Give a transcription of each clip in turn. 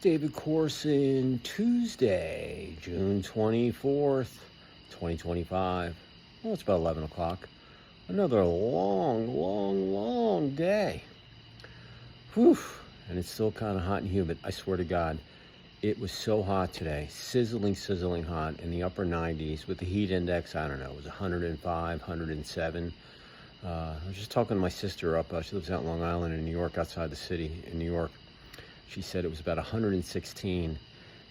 David Corson, Tuesday, June 24th, 2025. Well, it's about 11 o'clock. Another long day. Whew. And it's still kind of hot and humid. I swear to God, it was so hot today. Sizzling hot in the upper 90s with the heat index. I don't know, it was 105, 107. I was just talking to my sister up. She lives out in Long Island in New York, outside the city in New York. She said it was about 116,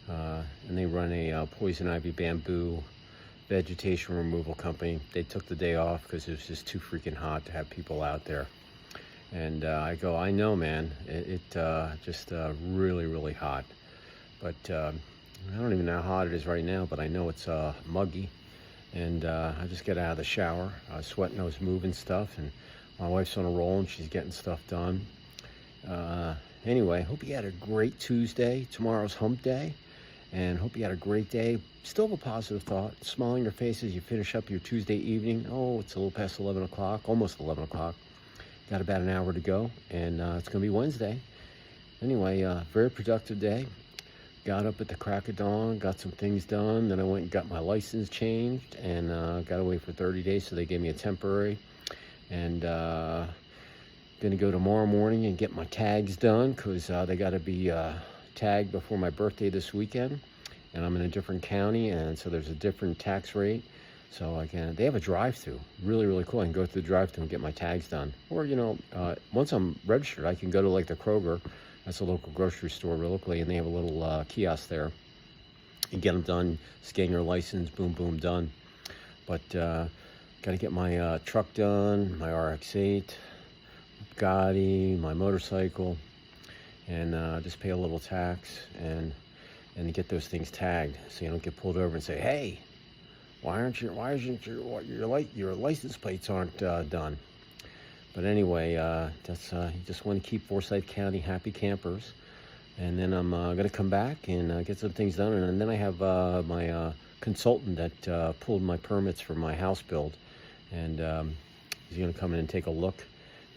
and they run a poison ivy bamboo vegetation removal company. They took the day off because it was just too freaking hot to have people out there. And I go, I know, man, it just really hot. But I don't even know how hot it is right now, but I know it's muggy. And I just get out of the shower. I was sweating, I was moving stuff, and my wife's on a roll and she's getting stuff done. Anyway, hope you had a great Tuesday. Tomorrow's hump day, and hope you had a great day. Still have a positive thought. Smile on your face as you finish up your Tuesday evening. Oh, it's a little past 11 o'clock, almost 11 o'clock. Got about an hour to go, and it's going to be Wednesday. Anyway, very productive day. Got up at the crack of dawn, got some things done. Then I went and got my license changed, and got away for 30 days, so they gave me a temporary. And gonna go tomorrow morning and get my tags done, because they got to be tagged before my birthday this weekend. And I'm in a different county, and so there's a different tax rate. So they have a drive-through, really cool. I can go through the drive-through and get my tags done. Or, once I'm registered, I can go to like the Kroger. That's a local grocery store locally, and they have a little kiosk there. You get them done, scan your license, boom, done. But got to get my truck done, my RX-8, Bugatti, my motorcycle, and just pay a little tax and get those things tagged, so you don't get pulled over and say, hey, why isn't your license plates aren't done? But anyway, that's you just want to keep Forsyth County happy campers. And then I'm going to come back and get some things done. And then I have my consultant that pulled my permits for my house build. And he's going to come in and take a look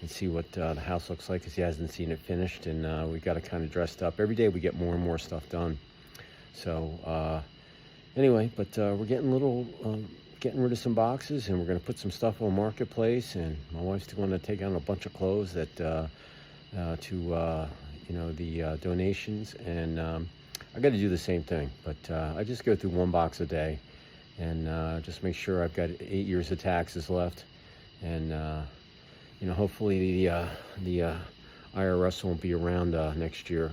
and see what the house looks like, because he hasn't seen it finished. And we got it kind of dressed up. Every day we get more and more stuff done. So anyway, but we're getting rid of some boxes, and we're going to put some stuff on Marketplace. And my wife's going to take on a bunch of clothes that the donations, and I got to do the same thing. But I just go through one box a day, and just make sure I've got 8 years of taxes left. And hopefully the IRS won't be around next year,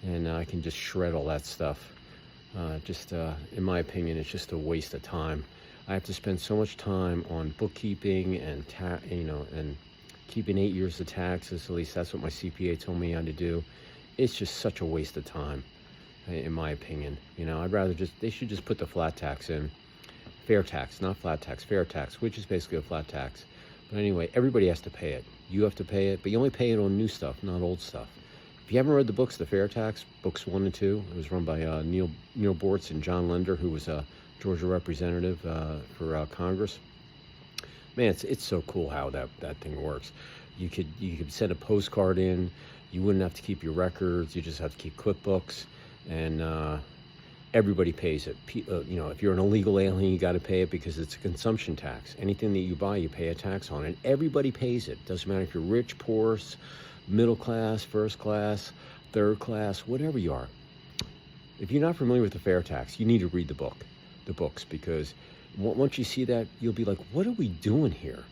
and I can just shred all that stuff. In my opinion, it's just a waste of time. I have to spend so much time on bookkeeping and and keeping 8 years of taxes. At least that's what my CPA told me I had to do. It's just such a waste of time, in my opinion. I'd rather they should just put the flat tax in. Fair tax, not flat tax, fair tax, which is basically a flat tax. But anyway, everybody has to pay it. You have to pay it, but you only pay it on new stuff, not old stuff. If you haven't read the books, The Fair Tax, books 1 and 2, it was run by Neil Bortz and John Lender, who was a Georgia representative for Congress. Man, it's so cool how that thing works. You could send a postcard in. You wouldn't have to keep your records. You just have to keep QuickBooks, and everybody pays it. If you're an illegal alien, you got to pay it because it's a consumption tax. Anything that you buy, you pay a tax on, and everybody pays it. Doesn't matter if you're rich, poor, middle class, first class, third class, whatever you are. If you're not familiar with the fair tax, you need to read the books, because once you see that, you'll be like, what are we doing here?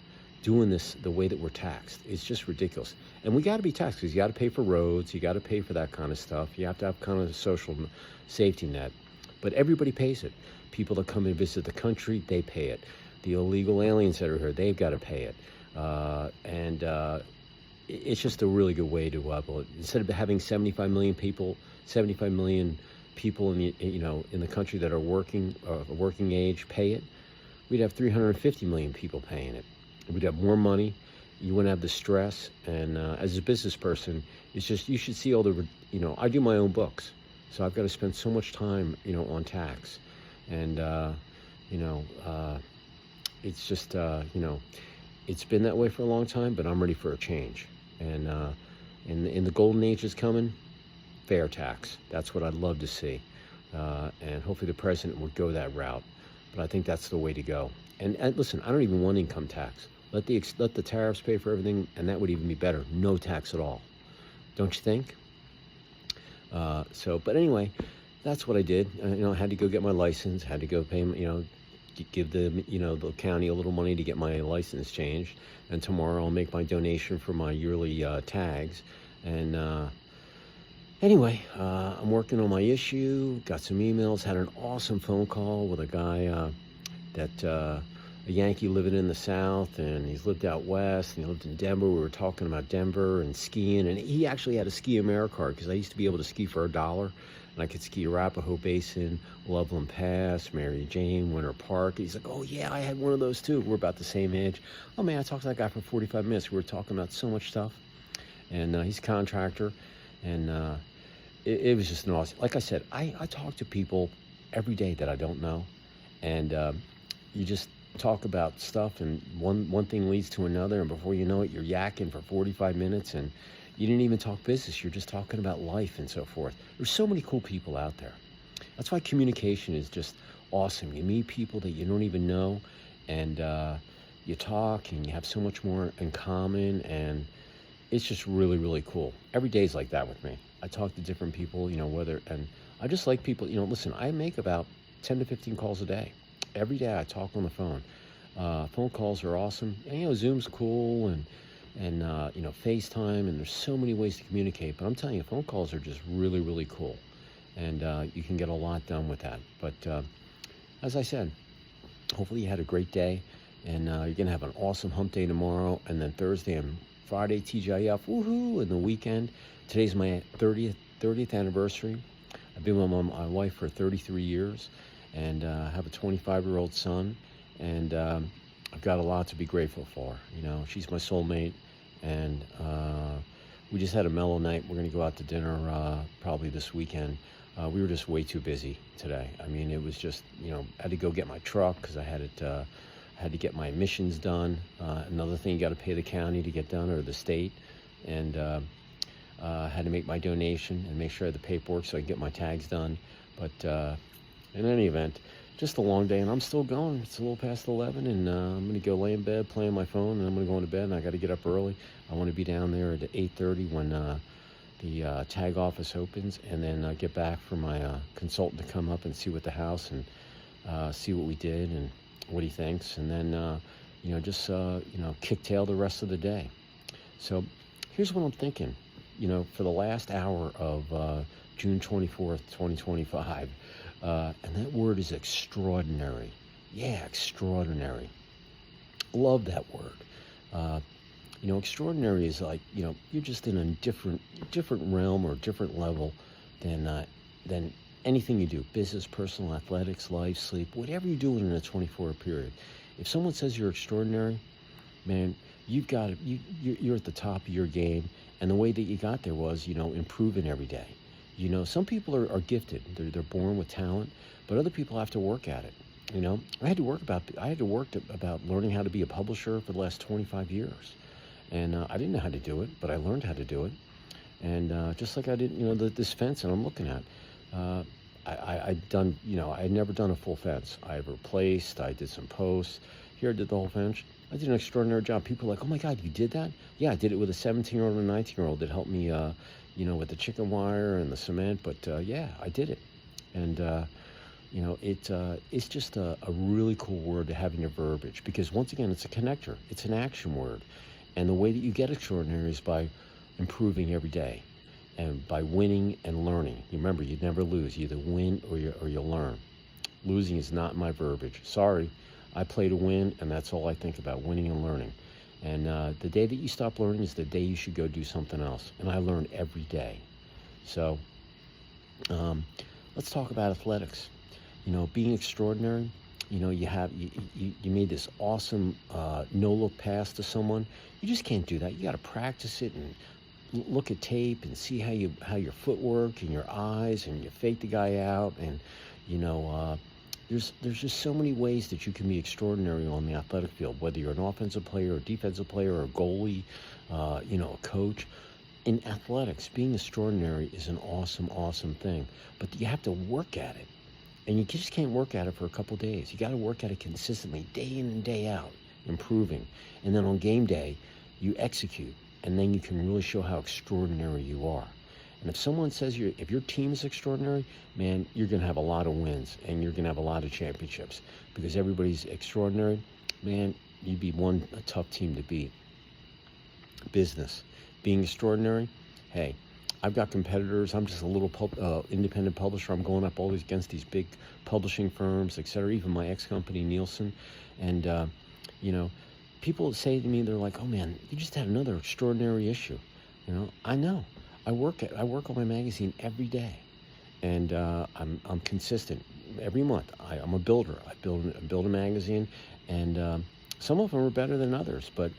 Doing this the way that we're taxed. It's just ridiculous. And we got to be taxed, because you got to pay for roads, you got to pay for that kind of stuff. You have to have kind of a social safety net. But everybody pays it. People that come and visit the country, they pay it. The illegal aliens that are here, they've got to pay it. It's just a really good way to instead of having 75 million people in the country that are working age pay it, we'd have 350 million people paying it. We'd have more money. You wouldn't have the stress. And as a business person, it's just, you should see all the, I do my own books, so I've got to spend so much time, on tax. And, it's just, it's been that way for a long time, but I'm ready for a change. And in the golden age is coming. fair tax. That's what I'd love to see. And hopefully the president would go that route. But I think that's the way to go. And listen, I don't even want income tax. Let the tariffs pay for everything, and that would even be better. No tax at all. Don't you think? But anyway, that's what I did. I had to go get my license, had to go pay, give the county a little money to get my license changed. And tomorrow I'll make my donation for my yearly tags. And anyway, I'm working on my issue, got some emails, had an awesome phone call with a guy a Yankee living in the South, and he's lived out West, and he lived in Denver. We were talking about Denver and skiing, and he actually had a Ski Americard, because I used to be able to ski for $1, and I could ski Arapahoe Basin, Loveland Pass, Mary Jane, Winter Park. He's like, oh yeah, I had one of those too. We're about the same age. Oh man, I talked to that guy for 45 minutes. We were talking about so much stuff, and he's a contractor, and it was just an awesome, like I said, I talk to people every day that I don't know, and you just talk about stuff, and one thing leads to another, and before you know it, you're yakking for 45 minutes, and you didn't even talk business. You're just talking about life and so forth. There's so many cool people out there. That's why communication is just awesome. You meet people that you don't even know, and you talk, and you have so much more in common, and it's just really, really cool. Every day's like that with me. I talk to different people, and I just like people, listen, I make about 10 to 15 calls a day. Every day I talk on the phone. Phone calls are awesome. And, Zoom's cool, and FaceTime, and there's so many ways to communicate. But I'm telling you, phone calls are just really, really cool. And you can get a lot done with that. But as I said, hopefully you had a great day. And you're going to have an awesome hump day tomorrow. And then Thursday and Friday, TGIF, woohoo, and the weekend. Today's my 30th anniversary. I've been with my wife for 33 years. And I have a 25-year-old son, and I've got a lot to be grateful for. She's my soulmate, and we just had a mellow night. We're going to go out to dinner probably this weekend. We were just way too busy today. I mean, it was just, I had to go get my truck because I had to get my emissions done. Another thing, you got to pay the county to get done, or the state, and had to make my donation and make sure I had the paperwork so I could get my tags done. But in any event, just a long day, and I'm still going. It's a little past 11, and I'm going to go lay in bed, play on my phone, and I'm going to go into bed, and I got to get up early. I want to be down there at 8:30 when the tag office opens, and then get back for my consultant to come up and see what the house, and see what we did and what he thinks, and then just kick tail the rest of the day. So here's what I'm thinking. For the last hour of June 24th, 2025. And that word is extraordinary. Yeah, extraordinary. Love that word. Extraordinary is like, you're just in a different realm or different level than anything you do. Business, personal, athletics, life, sleep, whatever you're doing in a 24-hour period. If someone says you're extraordinary, man, you've got it. You're at the top of your game. And the way that you got there was, improving every day. Some people are gifted. They're born with talent, but other people have to work at it. I had to work about learning how to be a publisher for the last 25 years. And I didn't know how to do it, but I learned how to do it. And just like I did, this fence that I'm looking at, I'd done, I had never done a full fence. I replaced, I did some posts. Here I did the whole fence. I did an extraordinary job. People are like, oh my God, you did that? Yeah, I did it with a 17-year-old and a 19-year-old that helped me, with the chicken wire and the cement. But yeah, I did it. And, it's just a really cool word to have in your verbiage, because once again, it's a connector. It's an action word. And the way that you get extraordinary is by improving every day and by winning and learning. You remember, you never lose. You either win or you learn. Losing is not my verbiage. Sorry. I play to win, and that's all I think about, winning and learning. And the day that you stop learning is the day you should go do something else. And I learn every day. So let's talk about athletics. Being extraordinary. You made this awesome no-look pass to someone. You just can't do that. You got to practice it and look at tape and see how your footwork and your eyes, and you fake the guy out, and there's just so many ways that you can be extraordinary on the athletic field, whether you're an offensive player or defensive player or a goalie, a coach. in athletics, being extraordinary is an awesome, awesome thing, but you have to work at it. And you just can't work at it for a couple days. You got to work at it consistently, day in and day out, improving. And then on game day, you execute, and then you can really show how extraordinary you are. And if someone says if your team is extraordinary, man, you're going to have a lot of wins, and you're going to have a lot of championships, because everybody's extraordinary. Man, you'd be a tough team to beat. Business, being extraordinary. Hey, I've got competitors. I'm just a little independent publisher. I'm going up always against these big publishing firms, etc. Even my ex-company, Nielsen. And, people say to me, they're like, oh, man, you just had another extraordinary issue. I know. I work on my magazine every day. And I'm consistent. Every month, I'm a builder. I build a magazine. And some of them are better than others. But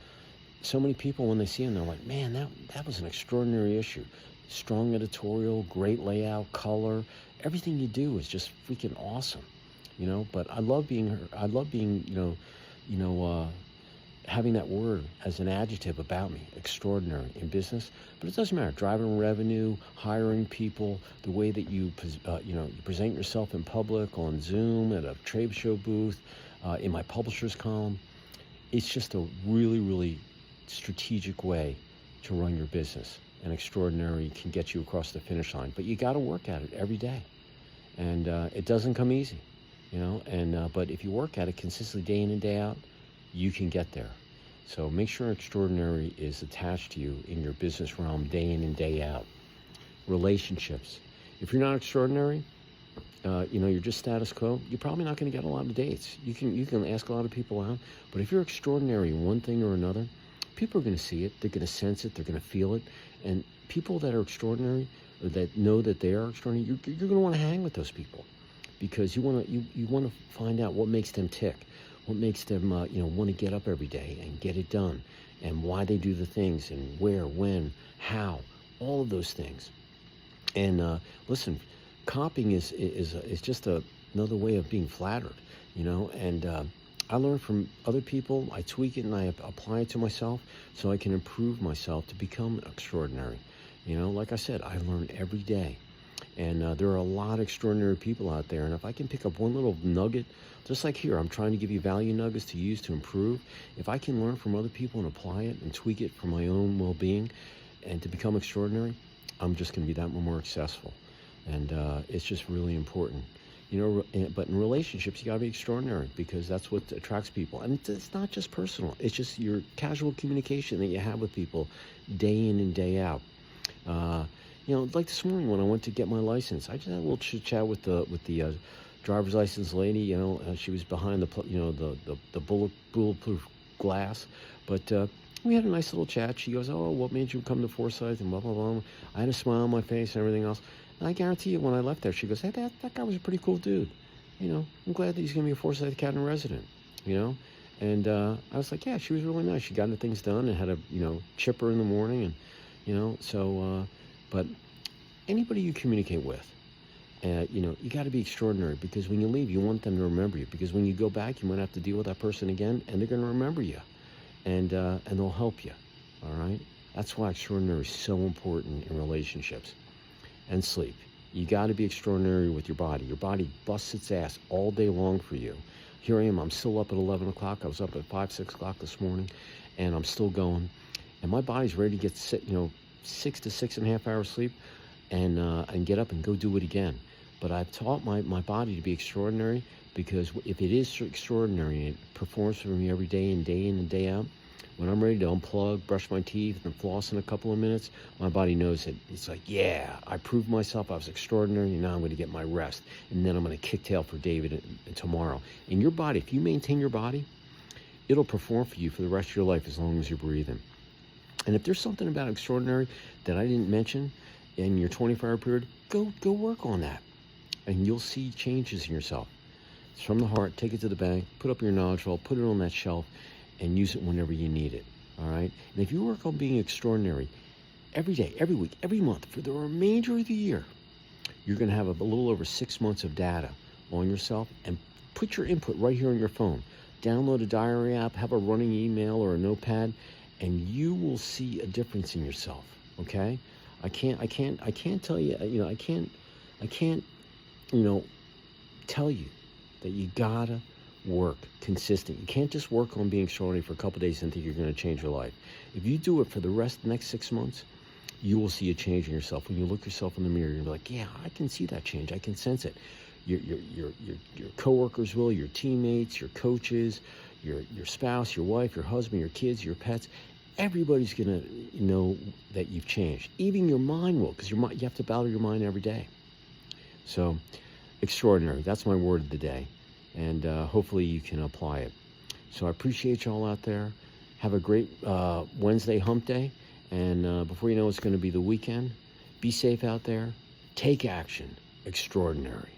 so many people, when they see them, they're like, man, that was an extraordinary issue. Strong editorial, great layout, color, everything you do is just freaking awesome, But I love being, having that word as an adjective about me, extraordinary in business. But it doesn't matter. Driving revenue, hiring people, the way that you present yourself in public, on Zoom, at a trade show booth, in my publisher's column. It's just a really, really strategic way to run your business. And extraordinary can get you across the finish line, but you got to work at it every day, and it doesn't come easy, but if you work at it consistently, day in and day out, you can get there. So make sure extraordinary is attached to you in your business realm, day in and day out. Relationships, if you're not extraordinary, you're just status quo, you're probably not going to get a lot of dates. You can ask a lot of people out, but if you're extraordinary in one thing or another, people are going to see it, they're going to sense it, they're going to feel it. And people that are extraordinary, or that know that they are extraordinary, you're going to want to hang with those people, because you want to find out what makes them tick, what makes them want to get up every day and get it done, and why they do the things, and where, when, how, all of those things. And listen, copying is just another way of being flattered, And I learn from other people. I tweak it and I apply it to myself so I can improve myself to become extraordinary. Like I said, I learn every day. And there are a lot of extraordinary people out there. And if I can pick up one little nugget, just like here, I'm trying to give you value nuggets to use to improve. If I can learn from other people and apply it and tweak it for my own well-being and to become extraordinary, I'm just going to be that much more successful. And it's just really important. But in relationships, you got to be extraordinary, because that's what attracts people. And it's not just personal. It's just your casual communication that you have with people day in and day out. Like this morning when I went to get my license, I just had a little chit chat with the driver's license lady. She was behind the bulletproof glass, but we had a nice little chat. She goes, "Oh, what made you come to Forsyth?" and blah blah blah. I had a smile on my face and everything else. And I guarantee you, when I left there, she goes, "Hey, that guy was a pretty cool dude. I'm glad that he's going to be a Forsyth Academy resident, And I was like, yeah, she was really nice. She got her things done and had a, chipper in the morning. And, but anybody you communicate with, you got to be extraordinary, because when you leave, you want them to remember you. Because when you go back, you might have to deal with that person again, and they're going to remember you. And they'll help you, all right? That's why extraordinary is so important in relationships. And sleep. You got to be extraordinary with your body. Your body busts its ass all day long for you. Here I am. I'm still up at 11 o'clock. I was up at 5, 6 o'clock this morning, and I'm still going. And my body's ready to get 6 to 6.5 hours sleep and get up and go do it again. But I've taught my body to be extraordinary, because if it is extraordinary and it performs for me every day in and day out, when I'm ready to unplug, brush my teeth, and floss in a couple of minutes, my body knows it. It's like, yeah, I proved myself. I was extraordinary, and now I'm going to get my rest. And then I'm going to kick tail for David tomorrow. And your body, if you maintain your body, it'll perform for you for the rest of your life as long as you're breathing. And if there's something about extraordinary that I didn't mention in your 24-hour period, go work on that. And you'll see changes in yourself. It's from the heart. Take it to the bank. Put up your knowledge vault. Put it on that shelf. And use it whenever you need it, all right? And if you work on being extraordinary every day, every week, every month, for the remainder of the year, you're going to have a little over 6 months of data on yourself, and put your input right here on your phone. Download a diary app, have a running email or a notepad, and you will see a difference in yourself, Okay? I can't tell you, I can't, tell you that you gotta work consistent. You can't just work on being extraordinary for a couple days and think you're going to change your life. If you do it for the rest of the next 6 months, you will see a change in yourself. When you look yourself in the mirror, you'll be like, yeah, I can see that change. I can sense it. Your coworkers will, your teammates, your coaches, your spouse, your wife, your husband, your kids, your pets. Everybody's going to know that you've changed. Even your mind will, because you have to battle your mind every day. So, extraordinary. That's my word of the day. And hopefully you can apply it. So I appreciate y'all out there. Have a great Wednesday hump day. And before you know it's going to be the weekend, be safe out there. Take action. Extraordinary.